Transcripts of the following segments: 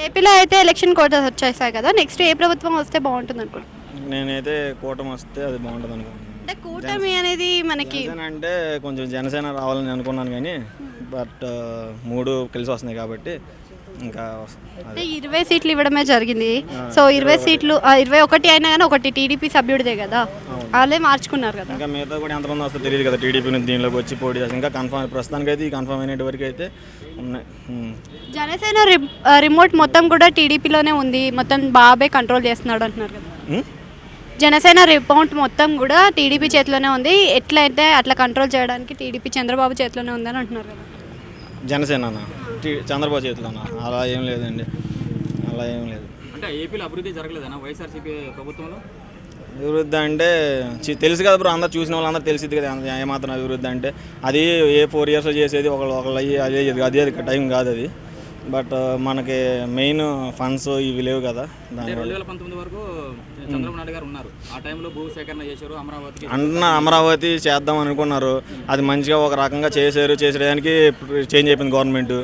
ఏపీలో అయితే ఎలక్షన్ కోటాస్ వచ్చేసాయి కదా, నెక్స్ట్ ఏ ప్రభుత్వం వస్తే బాగుంటుంది అనుకుంటున్నాను? నేనైతే కూటమి వస్తే అది బాగుంటుంది అనుకుంటున్నాను. అంటే కూటమి అనేది మనకి జనసేన అంటే కొంచెం జనసేన రావాలని అనుకున్నాను కానీ బట్ మూడు కలిసి వస్తున్నాయి కాబట్టి ఇంకా అంటే 20 సీట్లు ఇవ్వడమే జరిగింది. సో 20 సీట్లు 21 అయినా కానీ ఒకటి టీడీపీ సభ్యుడిదే కదా, వాళ్ళే మార్చుకున్నారు కదా. ఇంకా మిగతా కూడా ఎంతమంది వస్తుందో తెలియదు కదా. టీడీపీ నుంచి దీనిలోకి వచ్చి పోటీ చేస్తాం. ఇంకా కన్ఫర్మ్ ప్రస్తుతానికి అయితే ఈ కన్ఫర్మ్ అయిన వరకు అయితే ఉన్నాయి. జనసేన రిమోట్ మొత్తం కూడా టీడీపీలోనే ఉంది, మొత్తం బాబే కంట్రోల్ చేస్తున్నాడు అంటున్నారు కదా. జనసేన రిమోట్ మొత్తం కూడా టీడీపీ చేతిలోనే ఉంది, ఎట్లయితే అట్లా కంట్రోల్ చేయడానికి టీడీపీ చంద్రబాబు చేతిలోనే ఉందని అంటున్నారు కదా. జనసేన చంద్రబాబు చేతిలోనా? అలా ఏం లేదండి, అలా ఏం లేదు. అంటే ఏపీలో అభివృద్ధి జరగలేదన్నా వైఎస్ఆర్సీపీ ప్రభుత్వంలో? అభివృద్ధి అంటే తెలుసు కదా బ్రో, అందరు చూసిన వాళ్ళందరూ తెలిసింది కదా ఏమాత్రం అభివృద్ధి అంటే. అది ఏ 4 ఇయర్స్ చేసేది ఒకళ్ళు అయ్యి అదే టైం కాదు అది. బట్ మనకి మెయిన్ ఫండ్స్ ఇవి లేవు కదా. 2019 వరకు చంద్రబాబు నాయుడు గారు ఉన్నారు, ఆ టైంలో భూ సేకరణ చేశారు, అమరావతి చేద్దాం అనుకున్నారు. అది మంచిగా ఒక రకంగా చేసేయడానికి చేంజ్ అయిపోయింది గవర్నమెంట్.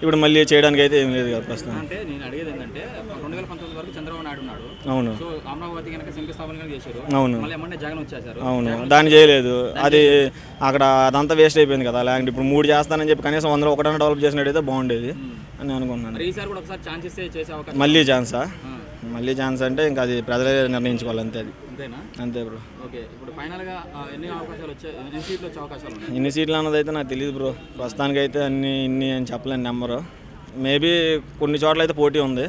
ఇప్పుడు మళ్ళీ చేయడానికి అయితే ఏం లేదు కదా ప్రస్తుతం. అంటే నేను అడిగేది ఏంటంటే 2019 వరకు చంద్రబాబు నాయుడు ఉన్నాడు. అవును. సో అమరావతి కనుక శంకుస్థాపన చేశారు. అవును. మళ్ళీ ఏమన్నా జగన్ వచ్చేసారు. అవును, దాన్ని చేయలేదు. అది అక్కడ అదంతా వేస్ట్ అయిపోయింది కదా. లేదంటే ఇప్పుడు 3 చేస్తానని చెప్పి కనీసం 100 ఒకటన్నా డెవలప్ చేసినట్టయితే బాగుండేది అని అనుకున్నాను. ఈసారి కూడా ఒకసారి ఛాన్స్ ఇస్తే చేసే అవకాశం. మళ్ళీ ఛాన్స్ అంటే ఇంకా అది ప్రజలే నిర్ణయించుకోవాలి అంతే. అది అంతేనా? అంతే బ్రో. ఓకే, ఇప్పుడు ఫైనల్గా ఎన్ని అవకాశాలు వచ్చాయి, ఎన్ని సీట్లు వచ్చే అవకాశాలు ఉన్నాయి? ఎన్ని సీట్లు అన్నది అయితే నాకు తెలియదు బ్రో. ప్రస్తుతానికి అయితే ఇన్ని అని చెప్పలేను నెంబరు. మేబీ కొన్ని చోట్ల అయితే పోటీ ఉంది,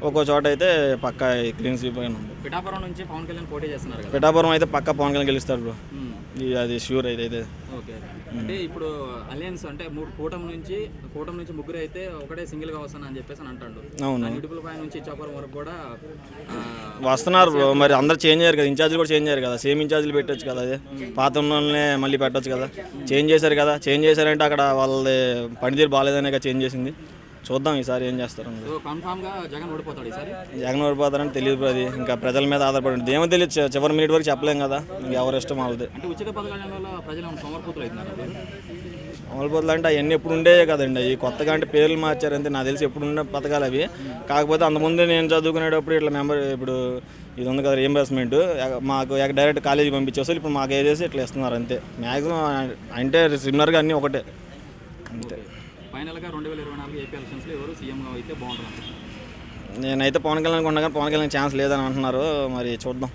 ఒక్కో చోట అయితే పక్కా క్లీన్ స్వీప్ అయిన ఉంది. పిఠాపురం నుంచి పవన్ కళ్యాణ్ పోటీ చేస్తున్నారు కదా. పిఠాపురం అయితే పక్కా పవన్ కళ్యాణ్ గెలుస్తాడు బ్రో, అది ష్యూర్ అయితే. ఓకే, అంటే ఇప్పుడు అలయన్స్ అంటే కూటమి నుంచి ముగ్గురు అయితే ఒకటే సింగిల్గా వస్తాను అని చెప్పేసి అని అంటాడు. అవును, ఇడుపులపై నుంచి ఇచ్చాపురం వరకు కూడా వస్తున్నారు బ్రో. మరి అందరు చేంజ్ అయ్యారు కదా, ఇన్ఛార్జీలు కూడా చేంజ్ అయ్యారు కదా. సేమ్ ఇన్ఛార్జీలు పెట్టచ్చు కదా, అదే పాత ఉన్నోళ్ళనే మళ్ళీ పెట్టచ్చు కదా. చేంజ్ చేశారు కదా. చేంజ్ చేశారంటే అక్కడ వాళ్ళది పనితీరు బాగాలేదనే కదా చేంజ్ చేసింది. చూద్దాం ఈసారి ఏం చేస్తారు. జగన్ ఓడిపోతారని తెలియదు బ్రో. అది ఇంకా ప్రజల మీద ఆధారపడి ఉంటుంది. ఏమో తెలియదు, చివరి మినిట్ వరకు చెప్పలేం కదా. ఇంకా ఎవరి ఇష్టం వాళ్ళది. అంటే ఉచిత పథకాల వల్ల ప్రజలు సోమరిపోతులు అంటే అవన్నీ ఎప్పుడు ఉండేవే కదండి. ఈ కొత్తగా అంటే పేర్లు మార్చారంటే నాకు తెలిసి ఎప్పుడు ఉన్న పథకాలు అవి. కాకపోతే అంతకుముందు నేను చదువుకునేటప్పుడు ఇట్లా ఇప్పుడు ఇది ఉంది కదా రీఎంబర్స్మెంట్, మాకు డైరెక్ట్ కాలేజీకి పంపించేస్తారు. ఇప్పుడు మాకు ఏదేసి ఇట్లా ఇస్తున్నారు అంతే. మ్యాక్సిమం అంటే సిమిలర్గా అన్నీ ఒకటే అంతే. ఫైనల్గా 2024 ఏపీ ఎలక్షన్స్లో ఎవరు సీఎంగా అయితే బాగుంటుంది? నేనైతే పవన్ కళ్యాణ్ ఉన్నా కానీ పవన్ కళ్యాణ్ ఛాన్స్ లేదని అంటున్నారు. మరి చూద్దాం.